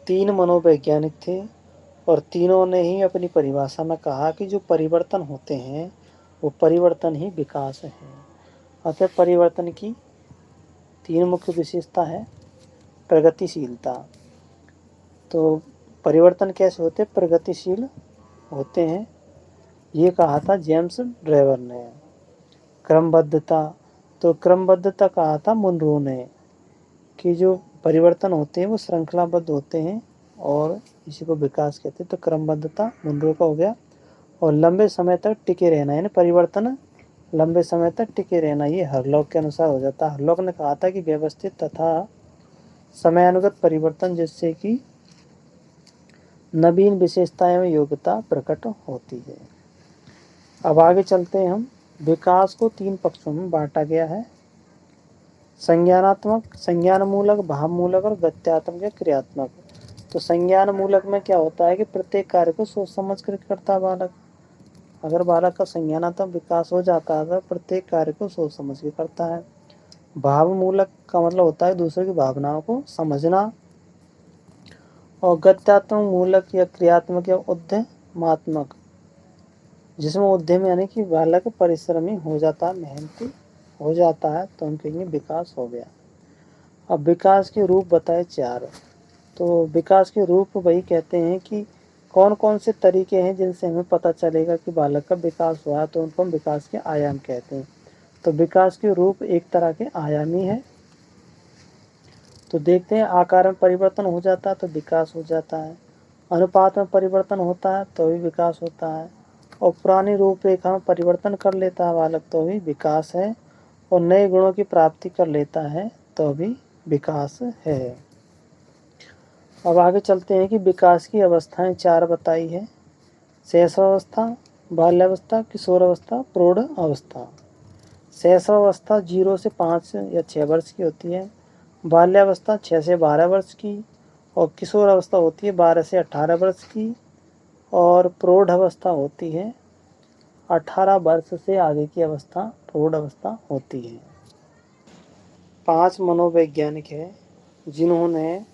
तीन मनोवैज्ञानिक थे और तीनों ने ही अपनी परिभाषा में कहा कि जो परिवर्तन होते हैं वो परिवर्तन ही विकास है। अतः परिवर्तन की तीन मुख्य विशेषता है। प्रगतिशीलता, तो परिवर्तन कैसे होते, प्रगतिशील होते हैं, ये कहा था जेम्स ड्रेवर ने। क्रमबद्धता, तो क्रमबद्धता कहा था मुनरो ने कि जो परिवर्तन होते हैं वो श्रृंखलाबद्ध होते हैं और इसी को विकास कहते हैं। तो क्रमबद्धता मुनरो का हो गया। और लंबे समय तक टिके रहना, यानी परिवर्तन लंबे समय तक टिके रहना, ये हरलॉक के अनुसार हो जाता है। हरलॉक ने कहा था कि व्यवस्थित तथा समयानुगत परिवर्तन जिससे कि नवीन विशेषताएं एवं योग्यता प्रकट होती है। अब आगे चलते हैं हम। विकास को तीन पक्षों में बांटा गया है। संज्ञानात्मक, संज्ञान मूलक, भाव मूलक और गत्यात्मक या क्रियात्मक। तो संज्ञान मूलक में क्या होता है कि प्रत्येक कार्य को सोच समझ कर करता है बालक। अगर बालक का संज्ञानात्मक विकास हो जाता है तो प्रत्येक कार्य को सोच समझ के करता है। भाव मूलक का मतलब होता है दूसरे की भावनाओं को समझना। और गत्यात्मक मूलक या क्रियात्मक या उद्यमात्मक, जिसमें उद्यम यानी कि बालक परिश्रमी हो जाता है, मेहनती हो जाता है, तो हम कहेंगे विकास हो गया। अब विकास के रूप बताए चार। तो विकास के रूप वही कहते हैं कि कौन कौन से तरीके हैं जिनसे हमें पता चलेगा कि बालक का विकास हुआ, तो उनको हम विकास के आयाम कहते हैं। तो विकास के रूप एक तरह के आयामी है। तो देखते हैं, आकार में परिवर्तन हो जाता है तो विकास हो जाता है, अनुपात में परिवर्तन होता है तो भी विकास होता है, और पुरानी रूपरेखा में परिवर्तन कर लेता है बालक तो भी विकास है, और नए गुणों की प्राप्ति कर लेता है तो भी विकास है। अब आगे चलते हैं कि विकास की अवस्थाएं चार बताई है। शैशवावस्था, बाल्यावस्था, किशोरावस्था, प्रौढ़ अवस्था। शैशवावस्था 0 से 5 या 6 वर्ष की होती है। बाल्यावस्था 6 से 12 वर्ष की, और किशोर अवस्था होती है 12 से 18 वर्ष की, और प्रौढ़ अवस्था होती है 18 वर्ष से आगे की अवस्था प्रौढ़ अवस्था होती है। 5 मनोवैज्ञानिक हैं जिन्होंने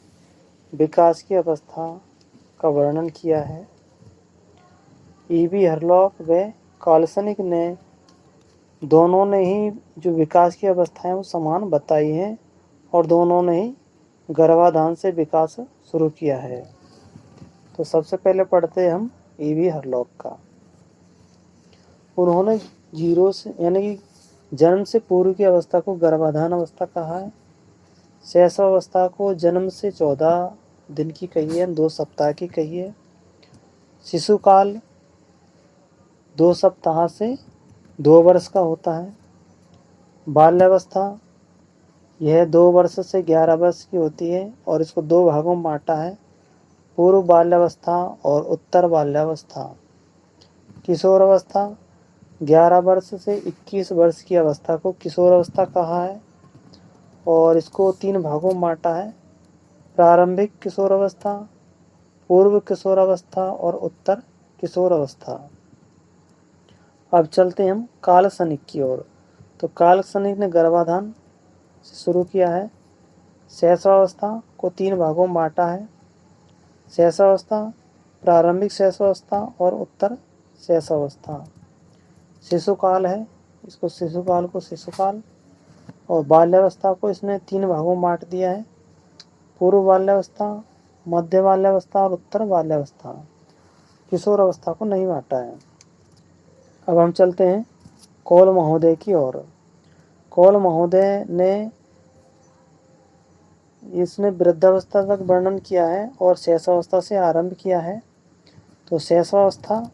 विकास की अवस्था का वर्णन किया है। ईवी हरलॉक व काल्सनिक ने दोनों ने ही जो विकास की अवस्थाएं वो समान बताई हैं, और दोनों ने ही गर्भाधान से विकास शुरू किया है। तो सबसे पहले पढ़ते हैं हम ईवी हरलॉक का। उन्होंने 0 से यानी कि जन्म से पूर्व की अवस्था को गर्भाधान अवस्था कहा है। शैशवावस्था को जन्म से 14 दिन की कही है, 2 सप्ताह की कही है। शिशुकाल 2 सप्ताह से 2 वर्ष का होता है। बाल्यावस्था यह 2 वर्ष से 11 वर्ष की होती है, और इसको 2 भागों में बांटा है, पूर्व बाल्यावस्था और उत्तर बाल्यावस्था। किशोरावस्था 11 वर्ष से 21 वर्ष की अवस्था को किशोरावस्था कहा है, और इसको 3 भागों में बांटा है, प्रारंभिक किशोरावस्था, पूर्व किशोरावस्था और उत्तर किशोरावस्था। अब चलते हैं हम कालसनिक की ओर। तो कालसनिक ने गर्भाधान से शुरू किया है। शैशवावस्था को 3 भागों में बांटा है, शैशवावस्था, प्रारंभिक शैशवावस्था और उत्तर शैशवावस्था। शिशुकाल है, इसको शिशुकाल को शिशुकाल, और बाल्यावस्था को इसने 3 भागों में बांट दिया है, पूर्व बाल्यावस्था, मध्य बाल्यावस्था और उत्तर बाल्यावस्था। किशोर अवस्था को नहीं बांटा है। अब हम चलते हैं कौल महोदय की ओर। कौल महोदय ने इसने वृद्धावस्था तक वर्णन किया है और शैशवावस्था से आरंभ किया है। तो शैशवावस्था,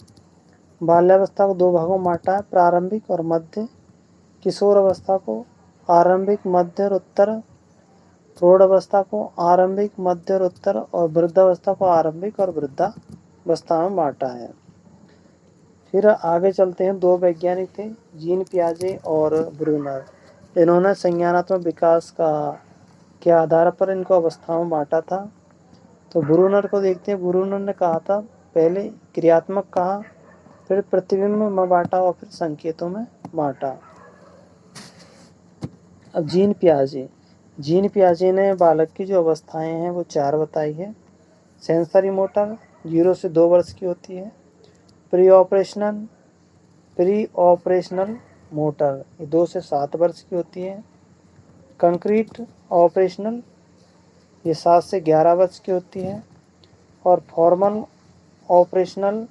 बाल्यावस्था को 2 भागों में बांटा है, प्रारंभिक और मध्य। किशोर अवस्था को आरंभिक, मध्य और उत्तर। प्रौढ़ अवस्था को आरंभिक, मध्य और उत्तर, और वृद्धावस्था को आरंभिक और वृद्धावस्था में बांटा है। फिर आगे चलते हैं, 2 वैज्ञानिक थे, जीन पियाजे और ब्रूनर। इन्होंने संज्ञानात्मक विकास के आधार पर इनको अवस्थाओं में बांटा था। तो ब्रूनर को देखते हैं। ब्रूनर ने कहा था, पहले क्रियात्मक कहा, फिर प्रतिबिंब में बांटा और फिर संकेतों में बांटा। अब जीन पियाजे ने बालक की जो अवस्थाएं हैं वो 4 बताई है। सेंसरी मोटर 0 से 2 वर्ष की होती है। प्री ऑपरेशनल मोटर ये 2 से 7 वर्ष की होती है। कंक्रीट ऑपरेशनल ये 7 से 11 वर्ष की होती है। और फॉर्मल ऑपरेशनल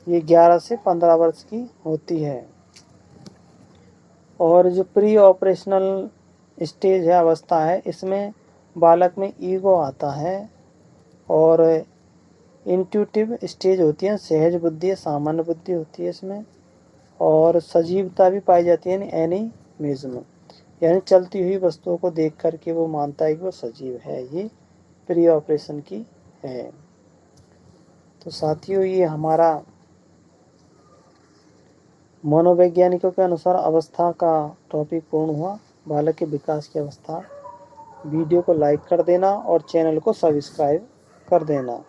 ये 11 से 15 वर्ष की होती है। और जो प्री ऑपरेशनल स्टेज है, अवस्था है, इसमें बालक में ईगो आता है और इंट्यूटिव स्टेज होती है, सहज बुद्धि, सामान्य बुद्धि होती है इसमें, और सजीवता भी पाई जाती है एनिमिज्म, यानी चलती हुई वस्तुओं को देख करके वो मानता है कि वो सजीव है। ये प्री ऑपरेशन की है। तो साथियों, ये हमारा मनोवैज्ञानिकों के अनुसार अवस्था का टॉपिक पूर्ण हुआ, बालक के विकास की अवस्था। वीडियो को लाइक कर देना और चैनल को सब्सक्राइब कर देना।